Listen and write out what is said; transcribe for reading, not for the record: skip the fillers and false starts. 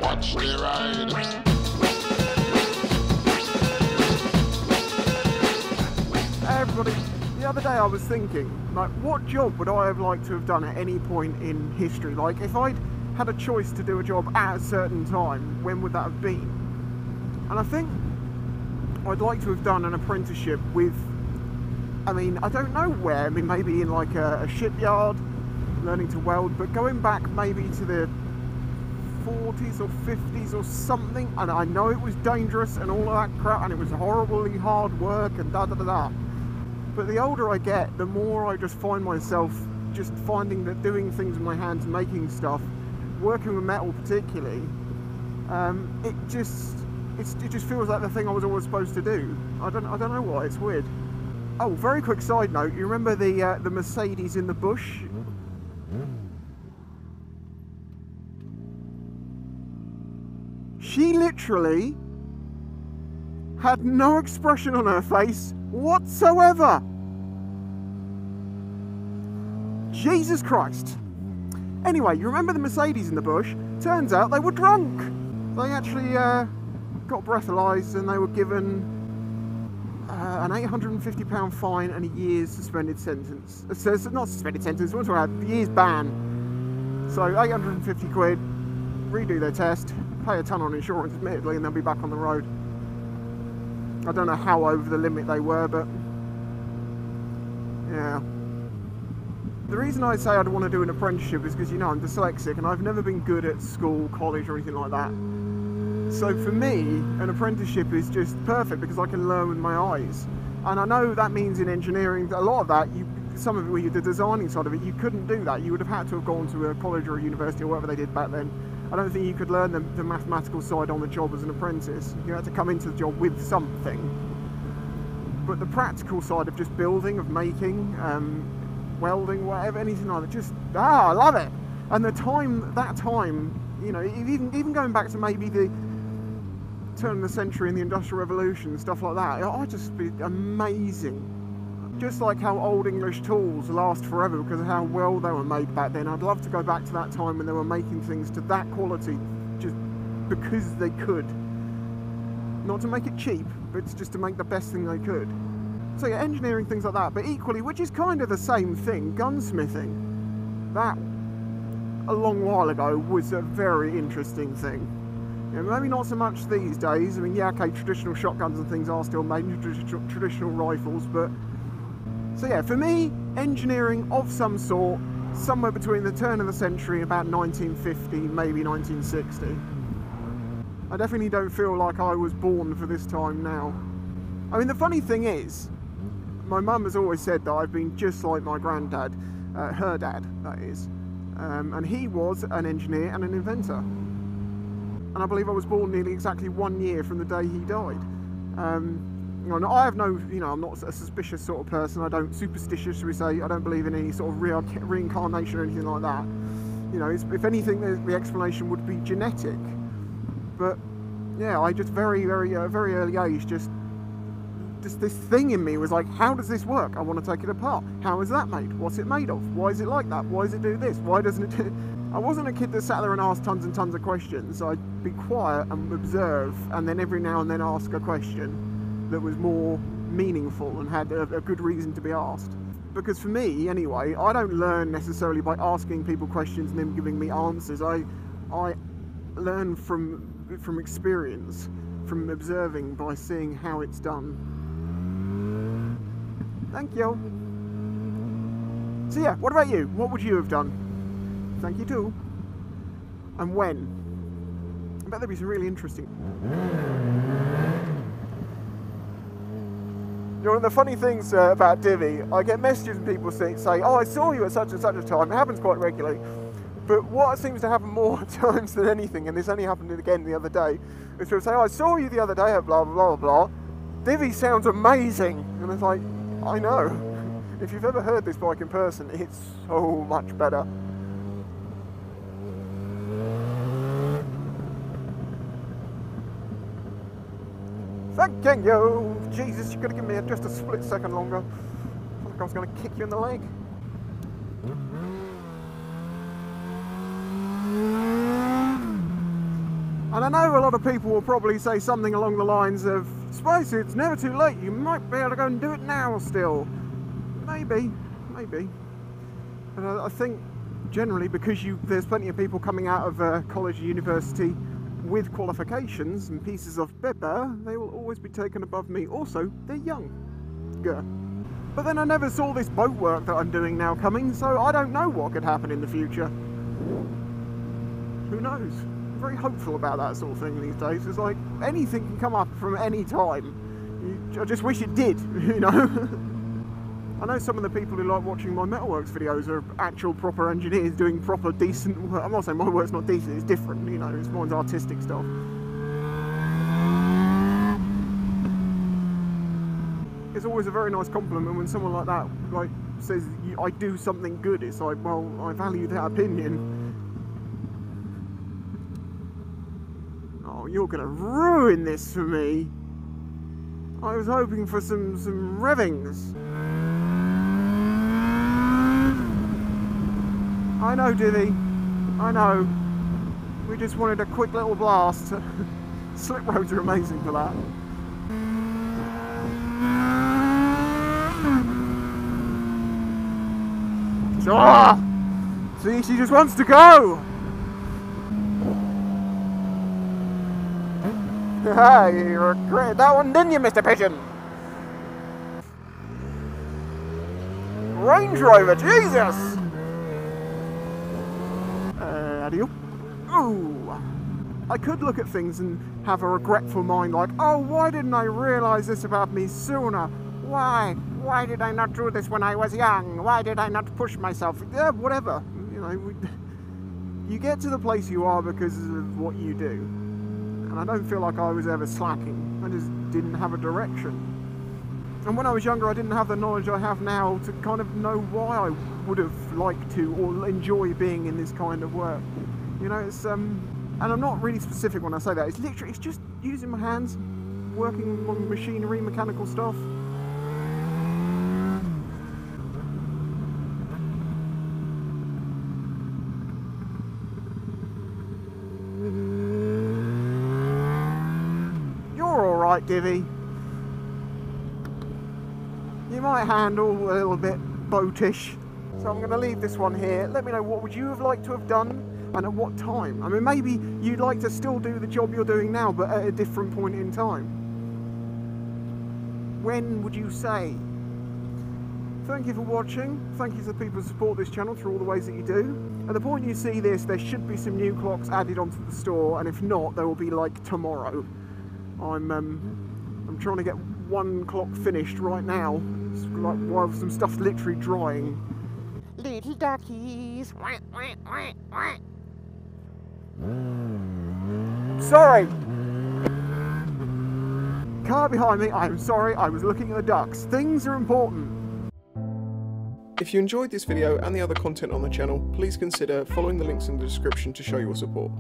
Watch me ride. Hey everybody, the other day I was thinking, like, what job would I have liked to have done at any point in history? Like, if I'd had a choice to do a job at a certain time, when would that have been? And I think I'd like to have done an apprenticeship with, I mean, I don't know where, I mean, maybe in like a shipyard, learning to weld, but going back maybe to the 40s or 50s or something. And I know it was dangerous and all of that crap, and it was horribly hard work and da da da da. But the older I get, the more I just find myself just finding that doing things with my hands, making stuff, working with metal particularly, it just feels like the thing I was always supposed to do. I don't know why. It's weird. Oh, very quick side note. You remember the Mercedes in the bush? She literally had no expression on her face whatsoever. Jesus Christ. Anyway, you remember the Mercedes in the bush? Turns out they were drunk. They actually got breathalyzed and they were given an £850 fine and a year's suspended sentence. Not suspended sentence, what's a year's ban. So 850 quid, redo their test, pay a ton on insurance admittedly, and they'll be back on the road. I don't know how over the limit they were, but yeah. The reason I say I'd want to do an apprenticeship is because, you know, I'm dyslexic and I've never been good at school, college or anything like that. So for me, an apprenticeship is just perfect because I can learn with my eyes. And I know that means in engineering, a lot of that, some of it, where the designing side of it, you couldn't do that. You would have had to have gone to a college or a university or whatever they did back then. I don't think you could learn the mathematical side on the job as an apprentice. You had to come into the job with something. But the practical side of just building, of making, welding, whatever, anything like that, just, I love it. And that time, you know, even going back to maybe the turn of the century and the Industrial Revolution, stuff like that, I'd just be amazing. Just like how Old English tools last forever because of how well they were made back then. I'd love to go back to that time when they were making things to that quality just because they could. Not to make it cheap, but just to make the best thing they could. So yeah, engineering, things like that. But equally, which is kind of the same thing, gunsmithing. That, a long while ago, was a very interesting thing. You know, maybe not so much these days. I mean, yeah, okay, traditional shotguns and things are still made, traditional rifles, but... So yeah, for me, engineering of some sort, somewhere between the turn of the century, about 1950, maybe 1960. I definitely don't feel like I was born for this time now. I mean, the funny thing is, my mum has always said that I've been just like my granddad, her dad, that is. And he was an engineer and an inventor. And I believe I was born nearly exactly 1 year from the day he died. You know, I have no, you know, I'm not a suspicious sort of person. I don't, superstitious, shall we say. I don't believe in any sort of reincarnation or anything like that. You know, if anything, the explanation would be genetic. But yeah, I just very early age, just this thing in me was like, how does this work? I want to take it apart. How is that made? What's it made of? Why is it like that? Why does it do this? Why doesn't it do... I wasn't a kid that sat there and asked tons and tons of questions. I'd be quiet and observe, and then every now and then ask a question that was more meaningful and had a good reason to be asked. Because for me, anyway, I don't learn necessarily by asking people questions and them giving me answers. I learn from experience, from observing, by seeing how it's done. Thank you. So yeah, what about you? What would you have done? Thank you too. And when? I bet there'd be some really interesting... You know, one of the funny things about Divi, I get messages from people say, oh, I saw you at such and such a time. It happens quite regularly. But what seems to happen more times than anything, and this only happened again the other day, is people say, oh, I saw you the other day at blah, blah, blah, blah. Divi sounds amazing. And it's like, I know. If you've ever heard this bike in person, it's so much better. Thank you! Jesus, you could have given me just a split second longer. I felt like I was going to kick you in the leg. And I know a lot of people will probably say something along the lines of, Spicy, it's never too late, you might be able to go and do it now still. Maybe. And I think generally because there's plenty of people coming out of college or university with qualifications and pieces of paper, they will always be taken above me. Also, they're young. But then I never saw this boat work that I'm doing now coming, so I don't know what could happen in the future. Who knows? I'm very hopeful about that sort of thing these days. It's like anything can come up from any time. I just wish it did, you know? I know some of the people who like watching my metalworks videos are actual proper engineers doing proper decent work. I'm not saying my work's not decent, it's different, you know, it's mine's artistic stuff. It's always a very nice compliment when someone like that says I do something good. It's like, well, I value that opinion. Oh, you're gonna ruin this for me. I was hoping for some revvings. I know, Divvy. I know. We just wanted a quick little blast. Slip roads are amazing for that. See, she just wants to go! You regretted that one, didn't you, Mr. Pigeon? Range Rover, Jesus! Adieu. Ooh! I could look at things and have a regretful mind like, oh, why didn't I realise this about me sooner? Why? Why did I not do this when I was young? Why did I not push myself? Yeah, whatever. You know, you get to the place you are because of what you do. And I don't feel like I was ever slacking. I just didn't have a direction. And when I was younger, I didn't have the knowledge I have now to kind of know why I would have liked to or enjoy being in this kind of work. You know, it's and I'm not really specific when I say that. It's literally, it's just using my hands, working on machinery, mechanical stuff. Right, Divvy. You might handle a little bit boatish, so I'm going to leave this one here. Let me know, what would you have liked to have done and at what time? I mean, maybe you'd like to still do the job you're doing now, but at a different point in time. When would you say? Thank you for watching. Thank you to the people who support this channel through all the ways that you do. At the point you see this, there should be some new clocks added onto the store, and if not, there will be like tomorrow. I'm trying to get one clock finished right now, it's like while some stuff's literally drying. Little duckies. Sorry. Car behind me. I'm sorry. I was looking at the ducks. Things are important. If you enjoyed this video and the other content on the channel, please consider following the links in the description to show your support.